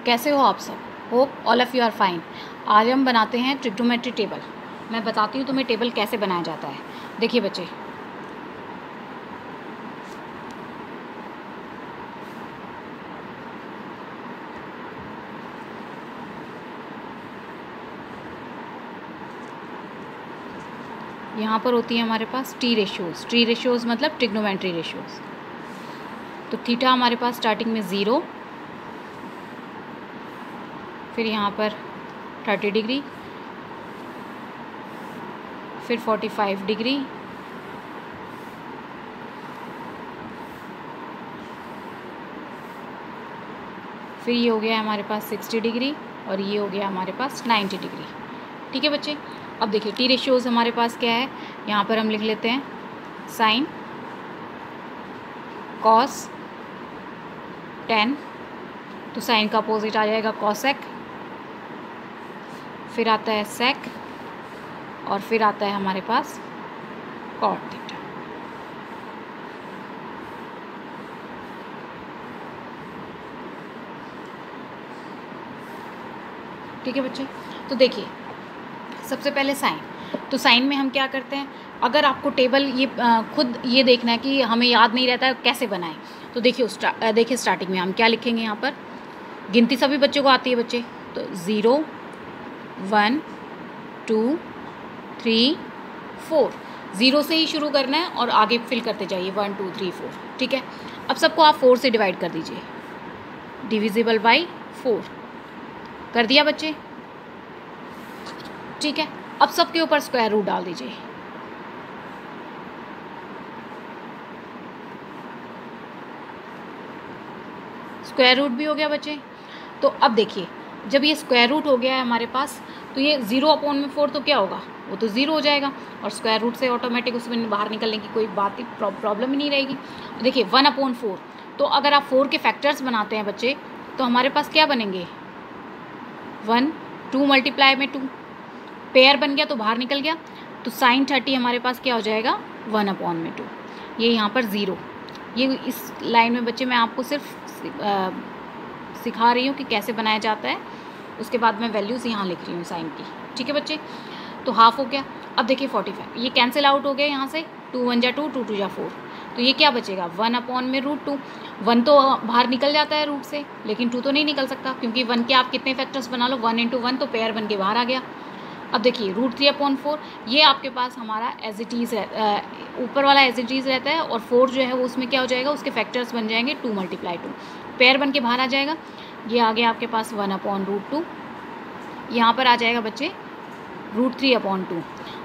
कैसे हो आप सब? Hope all of you are fine. आज हम बनाते हैं ट्रिग्नोमेट्री टेबल। मैं बताती हूँ तुम्हें टेबल कैसे बनाया जाता है। देखिए बच्चे, यहाँ पर होती है हमारे पास टी रेशियोज़। टी रेशियोज़ मतलब ट्रिग्नोमेट्री रेशियोज़। तो थीटा हमारे पास स्टार्टिंग में 0, फिर यहाँ पर 30 डिग्री, फिर 45 डिग्री, फिर ये हो गया हमारे पास 60 डिग्री और ये हो गया हमारे पास 90 डिग्री। ठीक है बच्चे, अब देखिए टी रेशियोज़ हमारे पास क्या है। यहाँ पर हम लिख लेते हैं साइन, कॉस, टेन, तो साइन का अपोजिट आ जाएगा कॉसेक, फिर आता है सेक और फिर आता है हमारे पास कॉट थीटा। ठीक है बच्चे, तो देखिए सबसे पहले साइन। तो साइन में हम क्या करते हैं, अगर आपको टेबल ये खुद ये देखना है कि हमें याद नहीं रहता है कैसे बनाएं, तो देखिए स्टार्टिंग में हम क्या लिखेंगे। यहाँ पर गिनती सभी बच्चों को आती है बच्चे, तो 0 1 2 3 4, 0 से ही शुरू करना है और आगे फिल करते जाइए 1 2 3 4। ठीक है, अब सबको आप 4 से डिवाइड कर दीजिए, डिविजिबल बाई 4 कर दिया बच्चे। ठीक है, अब सबके ऊपर स्क्वायर रूट डाल दीजिए। स्क्वायर रूट भी हो गया बच्चे। तो अब देखिए जब ये स्क्वायर रूट हो गया है हमारे पास, तो ये 0/4 तो क्या होगा, वो तो 0 हो जाएगा और स्क्वायर रूट से ऑटोमेटिक उसमें बाहर निकलने की कोई बात ही प्रॉब्लम ही नहीं रहेगी। देखिए 1/4, तो अगर आप 4 के फैक्टर्स बनाते हैं बच्चे, तो हमारे पास क्या बनेंगे, 1 2 मल्टीप्लाई में 2, पेयर बन गया तो बाहर निकल गया, तो साइन 30 हमारे पास क्या हो जाएगा 1/2। ये यहाँ पर 0, ये इस लाइन में बच्चे मैं आपको सिर्फ सिखा रही हूँ कि कैसे बनाया जाता है। उसके बाद मैं वैल्यूज़ यहाँ लिख रही हूँ साइन की। ठीक है बच्चे, तो हाफ हो गया। अब देखिए 45, ये कैंसिल आउट हो गया यहाँ से, 2 1 जा 2, 2 2 जा 4, तो ये क्या बचेगा 1/√2। 1 तो बाहर निकल जाता है रूट से, लेकिन 2 तो नहीं निकल सकता, क्योंकि 1 के आप कितने फैक्टर्स बना लो, 1 × 1, तो पेयर बन के बाहर आ गया। अब देखिए √3/4, ये आपके पास हमारा एज इट इज़ ऊपर वाला एज इट इज़ रहता है, और 4 जो है वो उसमें क्या हो जाएगा, उसके फैक्टर्स बन जाएंगे 2 × 2, पेयर बन के बाहर आ जाएगा। ये आ गया आपके पास 1/√2। यहाँ पर आ जाएगा बच्चे √3/2,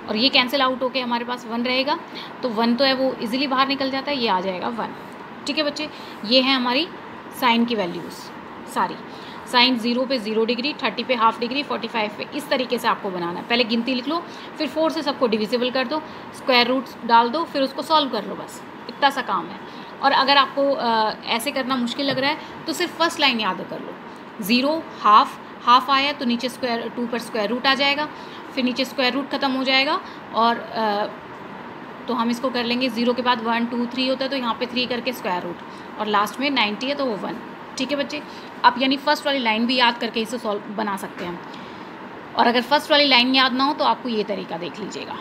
और ये कैंसिल आउट होके हमारे पास 1 रहेगा, तो 1 तो है वो इजीली बाहर निकल जाता है, ये आ जाएगा 1। ठीक है बच्चे, ये है हमारी साइन की वैल्यूज़ सारी। साइन 0 पे 0 डिग्री, 30 पे हाफ डिग्री, 45 पे, इस तरीके से आपको बनाना है। पहले गिनती लिख लो, फिर 4 से सबको डिविजिबल कर दो, स्क्वायर रूट्स डाल दो, फिर उसको सॉल्व कर लो, बस इतना सा काम है। और अगर आपको ऐसे करना मुश्किल लग रहा है तो सिर्फ फर्स्ट लाइन याद कर लो, 0 हाफ आया तो नीचे 2 पर स्क्वायर रूट आ जाएगा, फिर नीचे स्क्वायर रूट ख़त्म हो जाएगा, और तो हम इसको कर लेंगे 0 के बाद 1 2 3 होता है, तो यहाँ पे 3 करके स्क्वायर रूट, और लास्ट में 90 है तो वो 1। ठीक है बच्चे, आप यानी फर्स्ट वाली लाइन भी याद करके इसे सॉल्व बना सकते हैं। और अगर फर्स्ट वाली लाइन याद ना हो तो आपको ये तरीका देख लीजिएगा।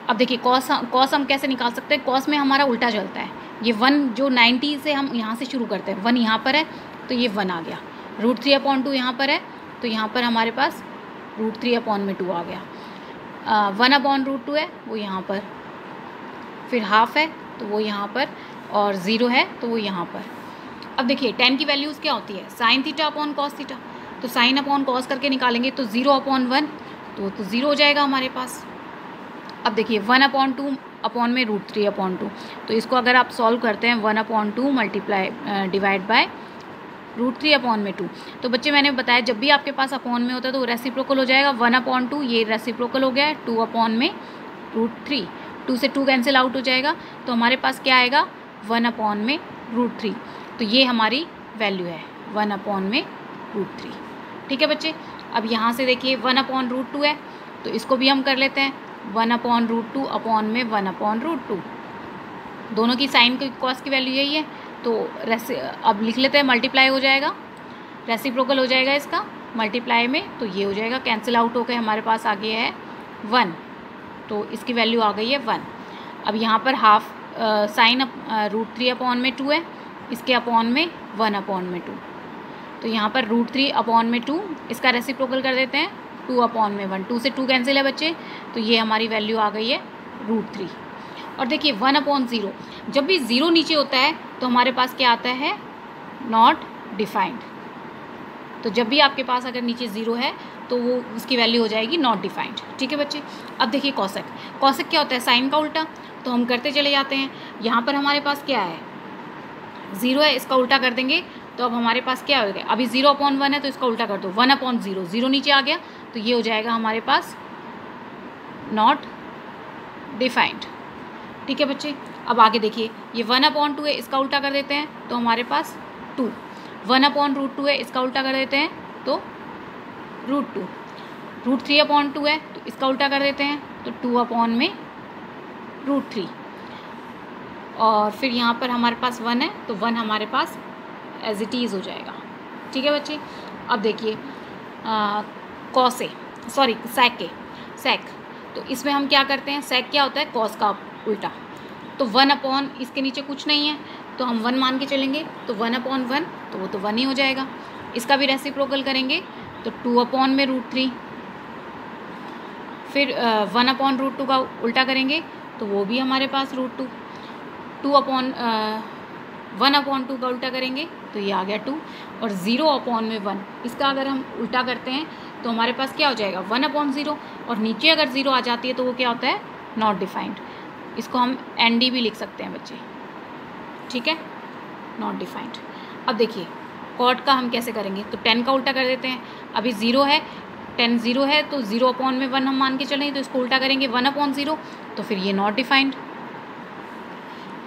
अब देखिए कॉस हम कैसे निकाल सकते हैं। कॉस में हमारा उल्टा चलता है, ये 1 जो 90 से हम यहाँ से शुरू करते हैं, 1 यहाँ पर है तो ये 1 आ गया, √3/2 यहाँ पर है तो यहाँ पर हमारे पास √3/2 आ गया, 1/√2 है वो यहाँ पर, फिर हाफ है तो वो यहाँ पर, और 0 है तो वो यहाँ पर। अब देखिए 10 की वैल्यूज़ क्या होती है, sine theta upon cos theta, तो साइन अपॉन कॉस करके निकालेंगे तो 0/1, तो 0 हो जाएगा हमारे पास। अब देखिए 1/2 अपॉन में √3/2, तो इसको अगर आप सॉल्व करते हैं 1/2 मल्टीप्लाई डिवाइड बाय √3/2, तो बच्चे मैंने बताया जब भी आपके पास अपॉन में होता है तो वो रेसिप्रोकल हो जाएगा। 1/2 ये रेसिप्रोकल हो गया है, 2/√3, 2 से 2 कैंसिल आउट हो जाएगा, तो हमारे पास क्या आएगा 1/√3, तो ये हमारी वैल्यू है 1/√3। ठीक है बच्चे, अब यहाँ से देखिए 1/√2 है तो इसको भी हम कर लेते हैं 1/√2 अपॉन में 1/√2, दोनों की साइन की कॉस की वैल्यू यही है, तो अब लिख लेते हैं, मल्टीप्लाई हो जाएगा रेसिप्रोकल हो जाएगा इसका मल्टीप्लाई में, तो ये हो जाएगा, कैंसिल आउट होकर हमारे पास आ गया है 1, तो इसकी वैल्यू आ गई है 1। अब यहाँ पर हाफ साइन √3/2 है, इसके अपॉन में 1/2, तो यहाँ पर √3/2 इसका रेसिप्रोकल कर देते हैं 2/1, 2 से 2 कैंसिल है बच्चे, तो ये हमारी वैल्यू आ गई है √3। और देखिए 1/0, जब भी 0 नीचे होता है तो हमारे पास क्या आता है, नॉट डिफाइंड। तो जब भी आपके पास अगर नीचे 0 है तो वो उसकी वैल्यू हो जाएगी नॉट डिफाइंड। ठीक है बच्चे। अब देखिए कॉसेक, कॉसेक क्या होता है, साइन का उल्टा, तो हम करते चले जाते हैं। यहाँ पर हमारे पास क्या है, 0 है, इसका उल्टा कर देंगे तो अब हमारे पास क्या हो गया, अभी 0/1 है तो इसका उल्टा कर दो 1/0, 0 नीचे आ गया तो ये हो जाएगा हमारे पास नॉट डिफाइंड। ठीक है बच्चे। अब आगे देखिए, ये 1/2 है, इसका उल्टा कर देते हैं तो हमारे पास 2, 1/√2 है, इसका उल्टा कर देते हैं तो √2, √3/2 है तो इसका उल्टा कर देते हैं तो 2/√3, और फिर यहाँ पर हमारे पास 1 है तो 1 हमारे पास एज इट इज़ हो जाएगा। ठीक है बच्चे। अब देखिए सेक, तो इसमें हम क्या करते हैं, सेक क्या होता है, कॉस का उल्टा, तो 1 इसके नीचे कुछ नहीं है तो हम 1 मान के चलेंगे, तो 1/1 तो वो तो 1 ही हो जाएगा। इसका भी रेसिप्रोकल करेंगे तो 2/√3, फिर 1/√2 का उल्टा करेंगे तो वो भी हमारे पास √2, 1/2 का उल्टा करेंगे तो ये आ गया 2, और 0/1 इसका अगर हम उल्टा करते हैं तो हमारे पास क्या हो जाएगा 1/0, और नीचे अगर 0 आ जाती है तो वो क्या होता है, नॉट डिफाइंड। इसको हम ND भी लिख सकते हैं बच्चे। ठीक है, नॉट डिफाइंड। अब देखिए कॉट का हम कैसे करेंगे, तो 10 का उल्टा कर देते हैं, अभी 0 है, 10 0 है तो 0/1 हम मान के चलेंगे तो इसको उल्टा करेंगे 1/0, तो फिर ये नॉट डिफाइंड।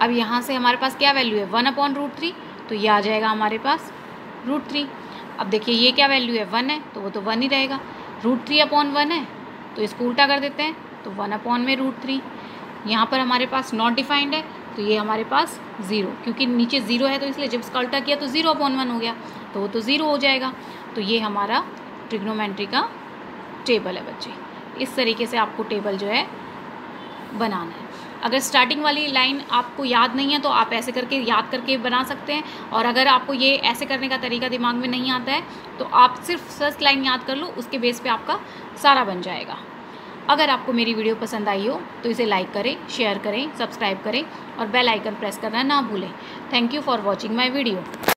अब यहाँ से हमारे पास क्या वैल्यू है 1/√3, तो ये आ जाएगा हमारे पास √3। अब देखिए ये क्या वैल्यू है 1 है तो वो तो 1 ही रहेगा, √3/1 है तो इसको उल्टा कर देते हैं तो 1/√3। यहाँ पर हमारे पास नॉट डिफाइंड है तो ये हमारे पास 0, क्योंकि नीचे 0 है तो इसलिए जब इसका उल्टा किया तो 0/1 हो गया तो वो तो 0 हो जाएगा। तो ये हमारा ट्रिग्नोमेट्री का टेबल है बच्चे। इस तरीके से आपको टेबल जो है बनाना है। अगर स्टार्टिंग वाली लाइन आपको याद नहीं है तो आप ऐसे करके याद करके बना सकते हैं, और अगर आपको ये ऐसे करने का तरीका दिमाग में नहीं आता है तो आप सिर्फ फर्स्ट लाइन याद कर लो, उसके बेस पे आपका सारा बन जाएगा। अगर आपको मेरी वीडियो पसंद आई हो तो इसे लाइक करें, शेयर करें, सब्सक्राइब करें और बेल आइकन प्रेस करना ना भूलें। Thank you for watching my video.